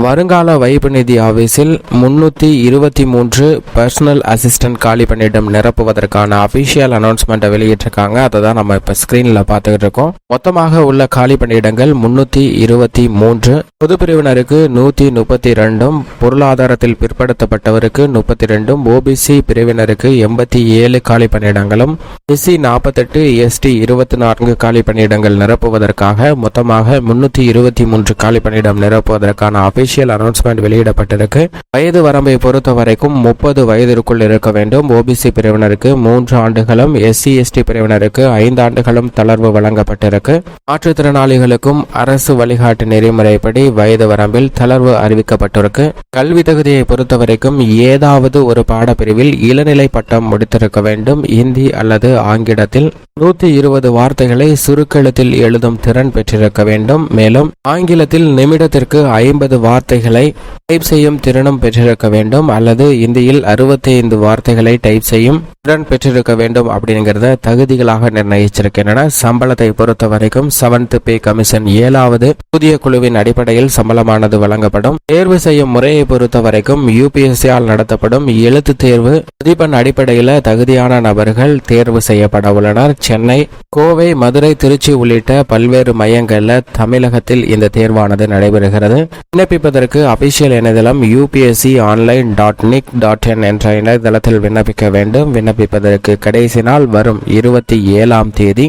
வருங்கால வைப்பு நிதி ஆபீஸில் 323 பர்சனல் அசிஸ்டன்ட் காலி பணியிடம் நிரப்புவதற்கான அபிஷியல் அனௌன்ஸ்மெண்ட்டை வெளியிட்டிருக்காங்க. அதை தான் நம்ம இப்ப ஸ்கிரீன்ல பார்த்துக்கிட்டு இருக்கோம். மொத்தமாக உள்ள காலி பணியிடங்கள் 323. பொது பிரிவினருக்கு 132, பொருளாதாரத்தில் பிற்படுத்தப்பட்டவருக்கு 32, ஓபிசி பிரிவினருக்கு 87 காலி பணியிடங்களும், எஸ்சி 48, எஸ்டி 24 காலி பணியிடங்கள் நிரப்புவதற்காக மொத்தமாக 323 காலி பணியிடம் நிரப்புவதற்கான அபிஷியல் அனௌன்ஸ்மெண்ட் வெளியிடப்பட்டிருக்கு. வயது வரம்பை பொறுத்த வரைக்கும் 30 வயதிற்குள் இருக்க வேண்டும். ஓபிசி பிரிவினருக்கு 3 ஆண்டுகளும், எஸ்சி எஸ்டி பிரிவினருக்கு 5 ஆண்டுகளும் தளர்வு வழங்கப்பட்டிருக்கு. மாற்றுத்திறனாளிகளுக்கும் அரசு வழிகாட்டு நெறிமுறைப்படி வயது வரம்பில் தளர்வு அறிவிக்கப்பட்டிருக்கு. கல்வி தகுதியை பொறுத்த வரைக்கும் ஏதாவது ஒரு பாடப்பிரிவில் இளநிலை பட்டம் முடித்திருக்க வேண்டும். இந்தி அல்லது ஆங்கிலத்தில் 120 வார்த்தைகளை சுருக்கெழுத்தில் எழுதும் திறன் பெற்றிருக்க வேண்டும். மேலும் ஆங்கிலத்தில் நிமிடத்திற்கு 50 வார்த்தைகளை டைப் செய்யும் திறனும் பெற்றிருக்க வேண்டும். அல்லது இந்தியில் 65 வார்த்தைகளை டைப் செய்யும் திறன் பெற்றிருக்க வேண்டும். அப்படிங்கிறத தகுதிகளாக நிர்ணயிச்சிருக்கின்றன. சம்பளத்தை பொறுத்த வரைக்கும் 7th பே கமிஷன் 7வது புதிய குழுவின் அடிப்படையில் சம்பளமானது வழங்கப்படும். தேர்வு செய்யும் முறையை பொறுத்த வரைக்கும் யூபிஎஸ்சியால் நடத்தப்படும் எழுத்து தேர்வு மதிப்பெண் அடிப்படையில் தகுதியான நபர்கள் தேர்வு செய்யப்பட உள்ளனர். சென்னை, கோவை, மதுரை, திருச்சி உள்ளிட்ட பல்வேறு மையங்களில் தமிழகத்தில் இந்த தேர்வானது நடைபெறுகிறது. விண்ணப்பிப்பதற்கு அபிஷியல் இணையதளம் upsconline.nic.in என்ற இணையதளத்தில் விண்ணப்பிக்க வேண்டும். விண்ணப்பிப்பதற்கு கடைசி நாள் வரும் 27ஆம் தேதி.